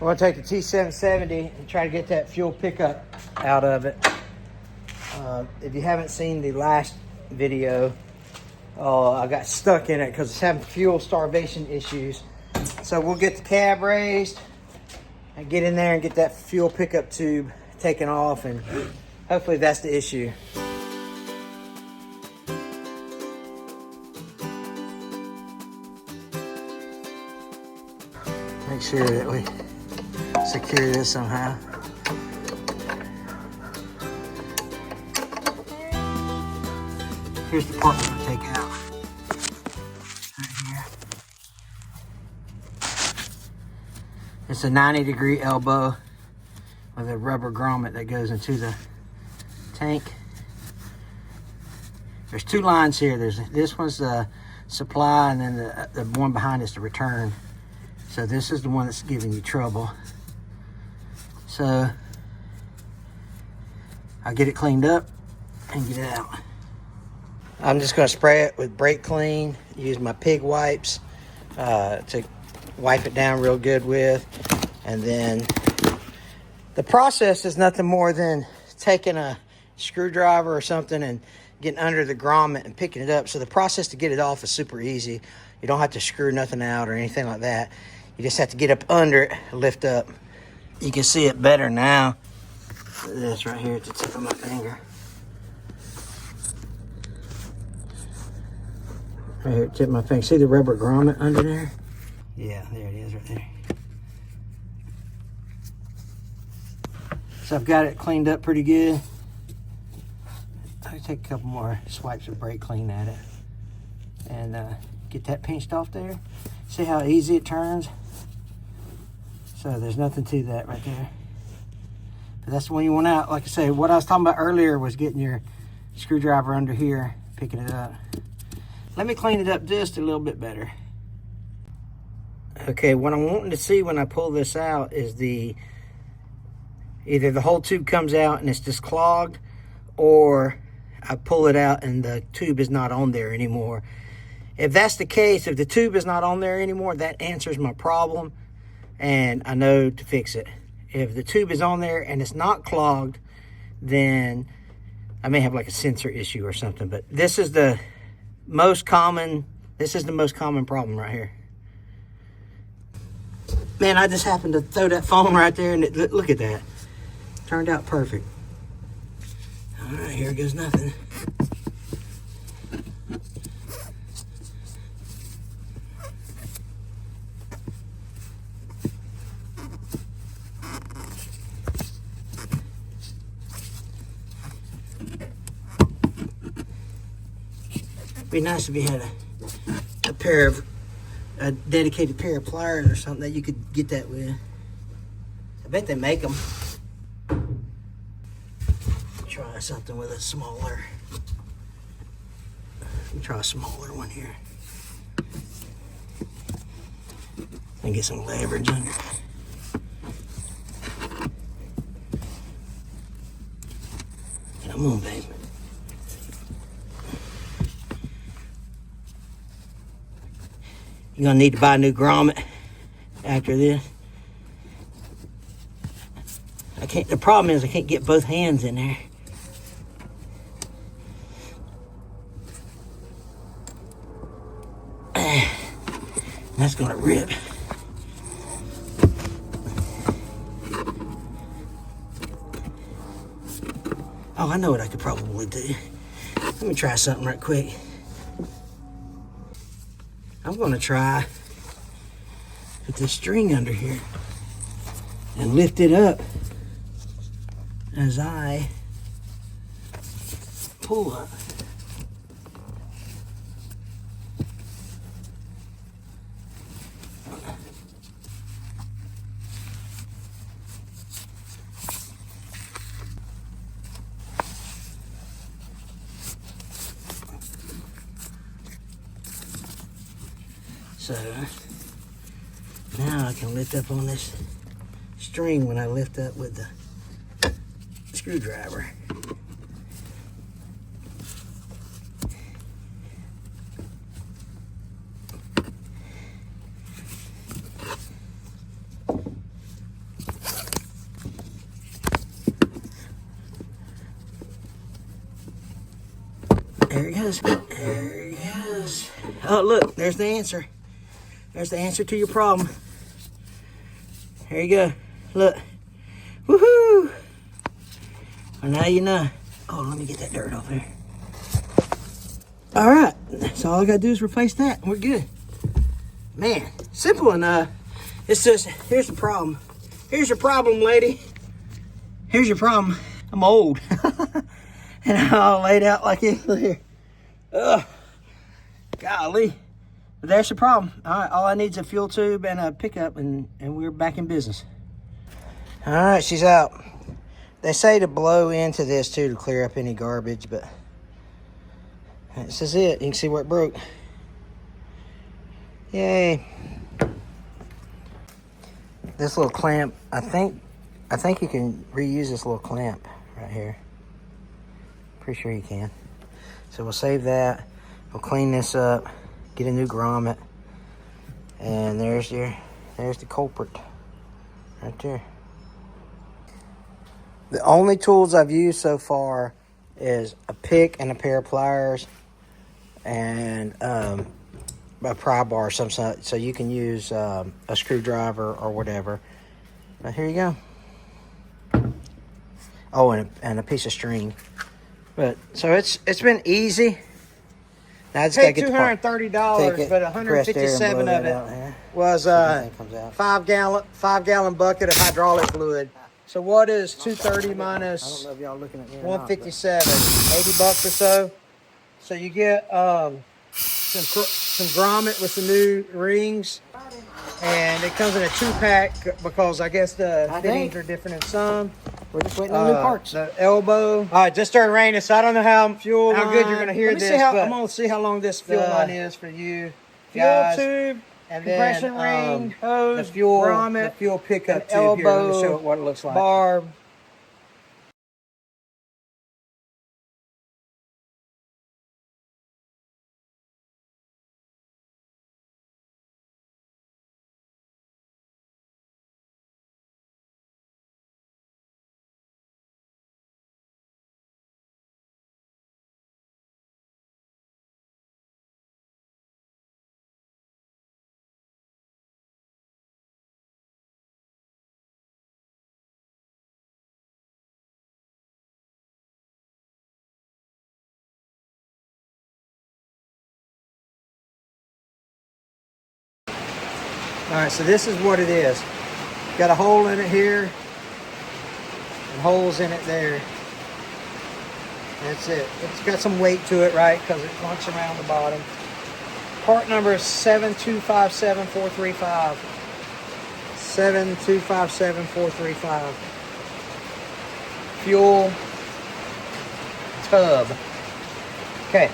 going to take the T770 and try to get that fuel pickup out of it. If you haven't seen the last video, I got stuck in it because it's having fuel starvation issues. So we'll get the cab raised and get in there and get that fuel pickup tube taken off, and hopefully that's the issue. Make sure that we secure this somehow. Here's the part we're gonna take out. Right here. It's a 90-degree elbow with a rubber grommet that goes into the tank. There's two lines here. This one's the supply, and then the one behind is the return. So this is the one that's giving you trouble. So I'll get it cleaned up and get it out. I'm just going to spray it with brake clean. Use my pig wipes to wipe it down real good with. And then the process is nothing more than taking a screwdriver or something and getting under the grommet and picking it up. So the process to get it off is super easy. You don't have to screw nothing out or anything like that. You just have to get up under it, lift up. You can see it better now. This right here at the tip of my finger. Right here at the tip of my finger. See the rubber grommet under there? Yeah, there it is right there. So I've got it cleaned up pretty good. I'll take a couple more swipes of brake clean at it. And get that pinched off there. See how easy it turns? So there's nothing to that right there. But that's the one you want out. Like I say, what I was talking about earlier was getting your screwdriver under here, picking it up. Let me clean it up just a little bit better. Okay, what I'm wanting to see when I pull this out is either the whole tube comes out and it's just clogged, or I pull it out and the tube is not on there anymore. If that's the case, if the tube is not on there anymore, that answers my problem and I know to fix it. If the tube is on there and it's not clogged, then I may have like a sensor issue or something. But this is the most common problem right here. Man, I just happened to throw that phone right there and look at that. Turned out perfect. All right, here goes nothing. Be nice if you had a dedicated pair of pliers or something that you could get that with. I bet they make them. Try something with a smaller. Let me try a smaller one here. And get some leverage under it. Come on, babe. You're gonna need to buy a new grommet after this. The problem is I can't get both hands in there. That's gonna rip. Oh, I know what I could probably do. Let me try something right quick. I'm gonna try put this string under here and lift it up as I pull up. So now I can lift up on this string when I lift up with the screwdriver. goes. There he goes. Oh, look, there's the answer. There's the answer to your problem. There you go. Look. Woohoo! Well, now you know. Oh, let me get that dirt off there. All right. So all I got to do is replace that. We're good. Man, simple enough. It's just, here's the problem. Here's your problem, lady. Here's your problem. I'm old. And I'm all laid out like this here. Ugh. Golly. But there's the problem. All right, all I need is a fuel tube and a pickup, and we're back in business. All right, she's out. They say to blow into this too to clear up any garbage, but this is it. You can see where it broke. Yay. This little clamp, I think you can reuse this little clamp right here. Pretty sure you can. So we'll save that. We'll clean this up, get a new grommet, and there's the culprit right there. The only tools I've used so far is a pick and a pair of pliers and a pry bar, so you can use a screwdriver or whatever. But here you go. Oh, and a piece of string. But so it's been easy. Now I just gotta get $230, but 157 of it was 5 gallon bucket of hydraulic fluid. So what is 230 minus, I don't know if y'all looking at me or 157? Not, $80 or so. So you get some grommet with some new rings, and it comes in a 2-pack because I guess the fittings are different in some. We're just waiting on new parts. The elbow. All right, just started raining, so I don't know how good you're gonna hear this. I'm gonna see how long this fuel line is for you guys. Fuel tube, and compression ring, hose, the fuel grommet, the fuel pickup tube. elbow, here. Let me show it what it looks like. Barb. All right, so this is what it is. Got a hole in it here, and holes in it there. That's it. It's got some weight to it, right? Because it clunks around the bottom. Part number is 7257435. 7257435. Fuel tub. Okay.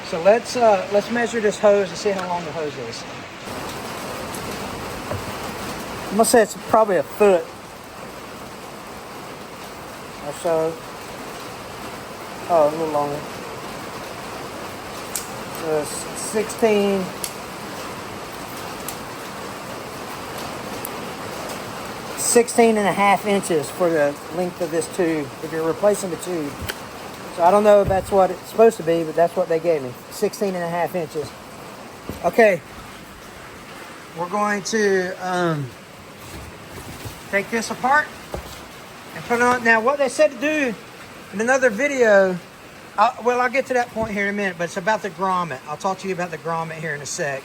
So let's measure this hose and see how long the hose is. I'm gonna say it's probably a foot or so. Oh, a little longer. 16 and a half inches for the length of this tube if you're replacing the tube. So I don't know if that's what it's supposed to be, but that's what they gave me. 16 and a half inches. Okay. We're going to take this apart and put it on. Now, what they said to do in another video, I'll get to that point here in a minute, but it's about the grommet. I'll talk to you about the grommet here in a sec.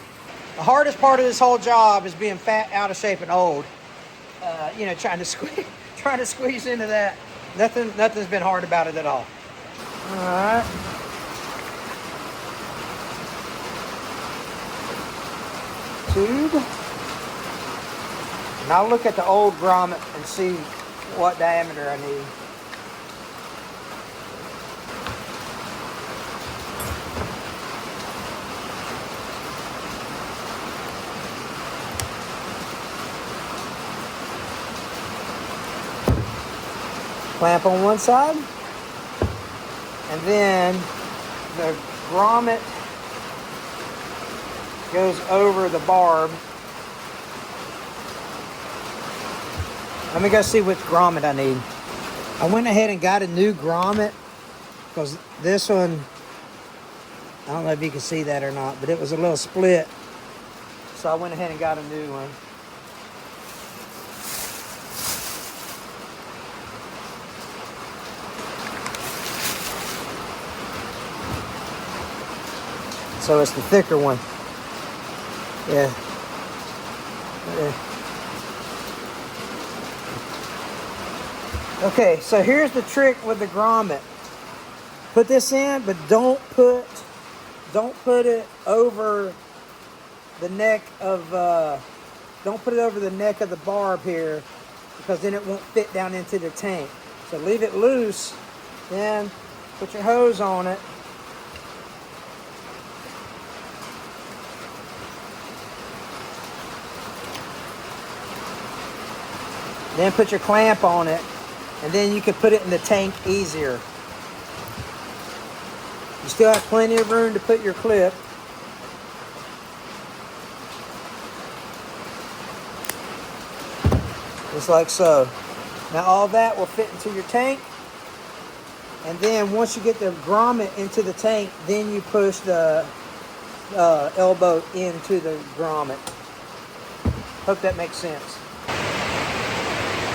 The hardest part of this whole job is being fat, out of shape, and old. Trying to squeeze into that. Nothing's been hard about it at all. All right. Tube. And I'll look at the old grommet and see what diameter I need. Clamp on one side, and then the grommet goes over the barb. Let me go see which grommet I need. I went ahead and got a new grommet because this one I don't know if you can see that or not, but it was a little split. So I went ahead and got a new one. So it's the thicker one. Yeah. Okay, so here's the trick with the grommet. Put this in, but don't put it over the neck of don't put it over the neck of the barb here, because then it won't fit down into the tank. So leave it loose, then put your hose on it. Then put your clamp on it, and then you can put it in the tank easier. You still have plenty of room to put your clip. Just like so. Now all that will fit into your tank. And then once you get the grommet into the tank, then you push the elbow into the grommet. Hope that makes sense.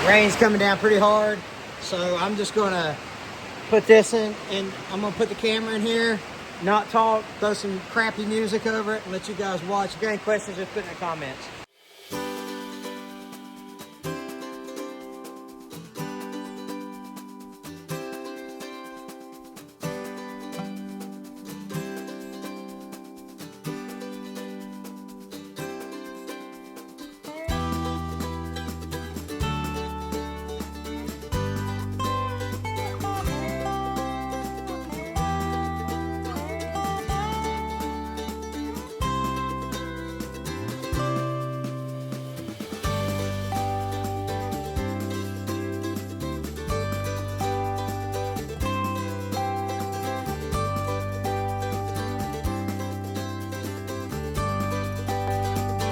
Rain's coming down pretty hard, so I'm just gonna put this in, and I'm gonna put the camera in here, not talk, throw some crappy music over it, and let you guys watch. If you got any questions, just put in the comments.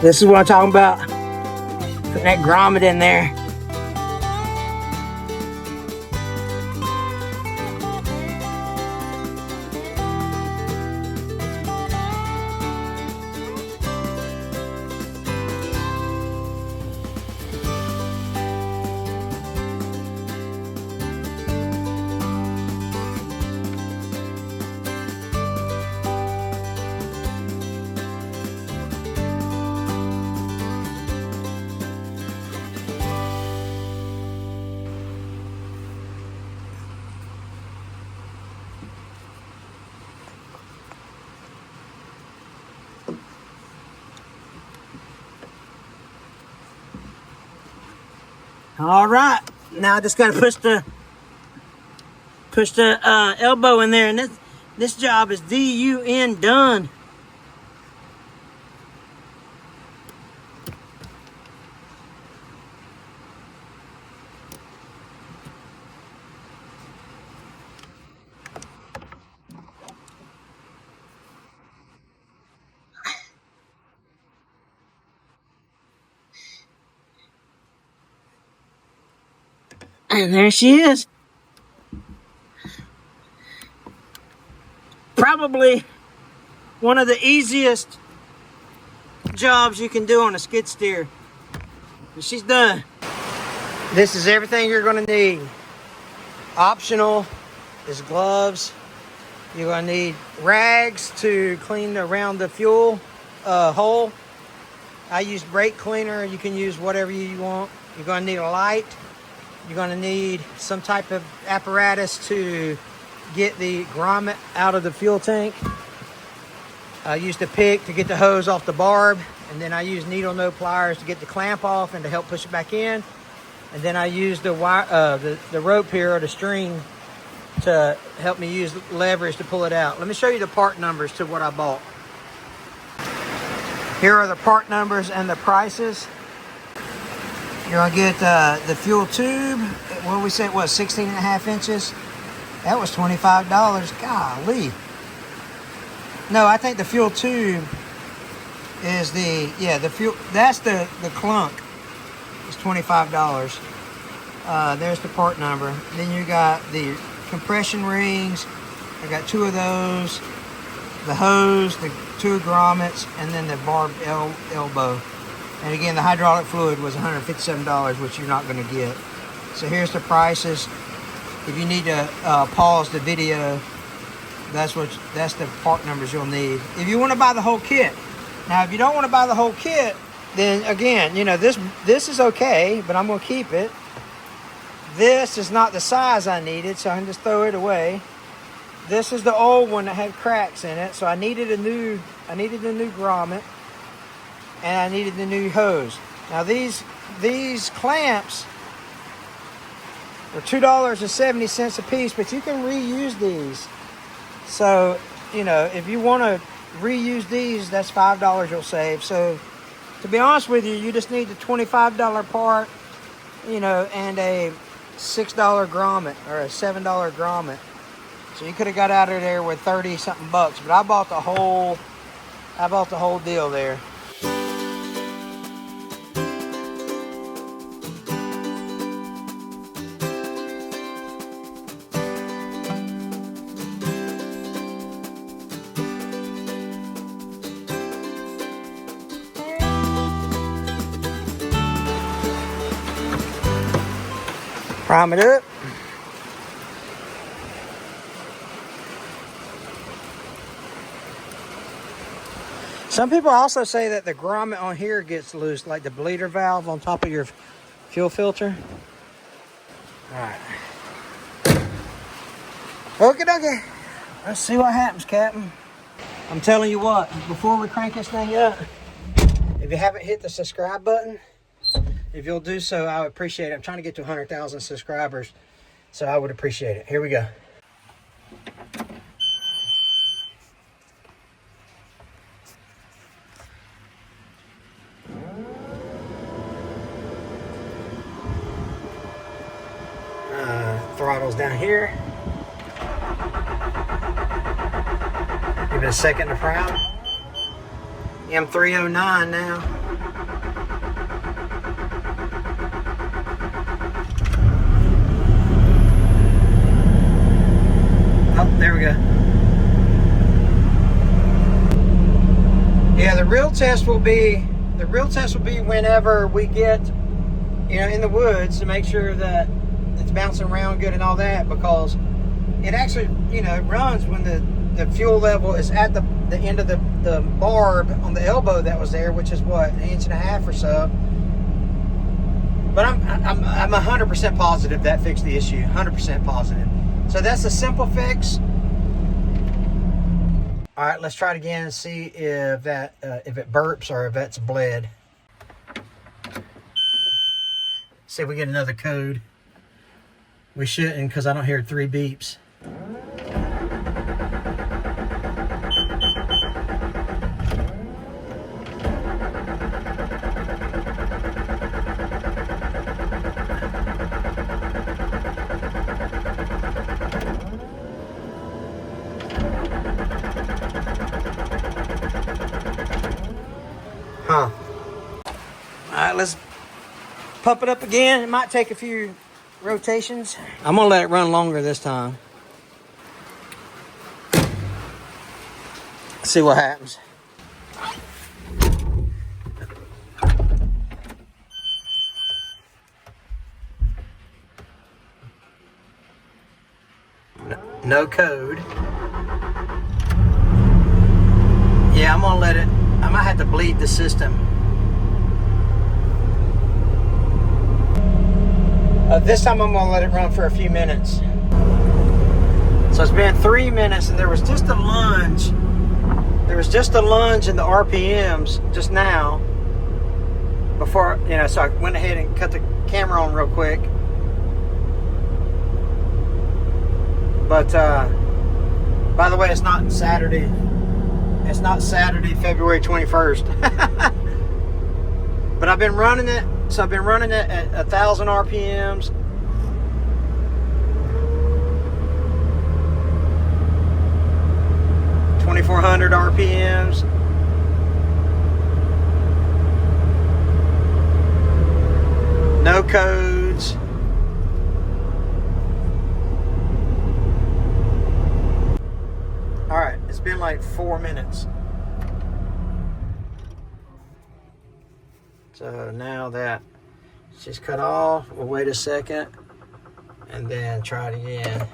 This is what I'm talking about. Putting that grommet in there. All right, now I just got to push the elbow in there, and this job is done done. And there she is. Probably one of the easiest jobs you can do on a skid steer. And she's done. This is everything you're gonna need. Optional is gloves. You're gonna need rags to clean around the fuel hole. I use brake cleaner. You can use whatever you want. You're gonna need a light. You're going to need some type of apparatus to get the grommet out of the fuel tank. I used a pick to get the hose off the barb, and then I used needle nose pliers to get the clamp off and to help push it back in. And then I used the rope here, or the string, to help me use leverage to pull it out. Let me show you the part numbers to what I bought. Here are the part numbers and the prices. You're gonna get the fuel tube. What we said it was 16.5 inches. That was $25. Golly. No, I think the fuel tube is the fuel. That's the clunk. It's $25. There's the part number. Then you got the compression rings. I got 2 of those. the hose, the 2 grommets, and then the barbed elbow. And again, the hydraulic fluid was $157, which you're not going to get. So here's the prices. If you need to pause the video, that's the part numbers you'll need. If you want to buy the whole kit. Now, if you don't want to buy the whole kit, then again, you know, this is okay, but I'm going to keep it. This is not the size I needed, so I can just throw it away. This is the old one that had cracks in it, so I needed a new grommet, and I needed the new hose. Now these clamps are $2.70 a piece, but you can reuse these. So, you know, if you want to reuse these, that's $5 you'll save. So, to be honest with you, you just need the $25 part, you know, and a $6 grommet or a $7 grommet. So you could have got out of there with 30 something bucks, but I bought the whole deal there. Prime it up. Some people also say that the grommet on here gets loose, like the bleeder valve on top of your fuel filter. All right. Okie dokie. Let's see what happens, Captain. I'm telling you what, before we crank this thing up, if you haven't hit the subscribe button, if you'll do so, I would appreciate it. I'm trying to get to 100,000 subscribers, so I would appreciate it. Here we go. Throttle's down here. Give it a second to prime. M309 now. Oh, there we go. Yeah, the real test will be whenever we get, you know, in the woods to make sure that it's bouncing around good and all that, because it actually, you know, runs when the fuel level is at the end of the barb on the elbow that was there, which is what, 1.5 inches or so. But I'm 100% positive that fixed the issue. 100% positive. So that's a simple fix. All right, let's try it again and see if it burps or if that's bled. See if we get another code. We shouldn't, because I don't hear 3 beeps. Huh. All right, let's pump it up again. It might take a few rotations. I'm gonna let it run longer this time. See what happens. No code. Yeah, I'm gonna let it. I might have to bleed the system. This time I'm gonna let it run for a few minutes. So it's been 3 minutes, and there was just a lunge. There was just a lunge in the RPMs just now. Before, you know, so I went ahead and cut the camera on real quick. But by the way, it's not Saturday. It's not Saturday, February 21st. But I've been running it. So I've been running it at 1,000 RPMs. $2,400 RPMs. No codes. All right, it's been like 4 minutes. So now that she's cut off, we'll wait a second and then try it again.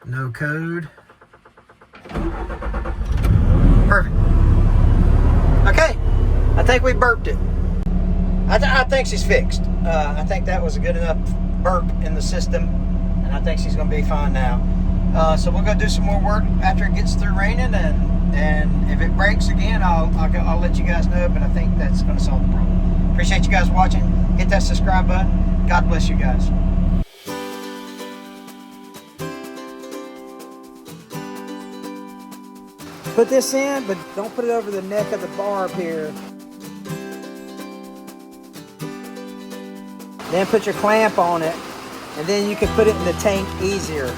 No code. Perfect. Okay, I think we burped it. I think she's fixed. I think that was a good enough burp in the system, and I think she's going to be fine now. So we're going to do some more work after it gets through raining, and if it breaks again, I'll let you guys know. But I think that's going to solve the problem. Appreciate you guys watching. Hit that subscribe button. God bless you guys. Put this in, but don't put it over the neck of the barb here. Then put your clamp on it, and then you can put it in the tank easier.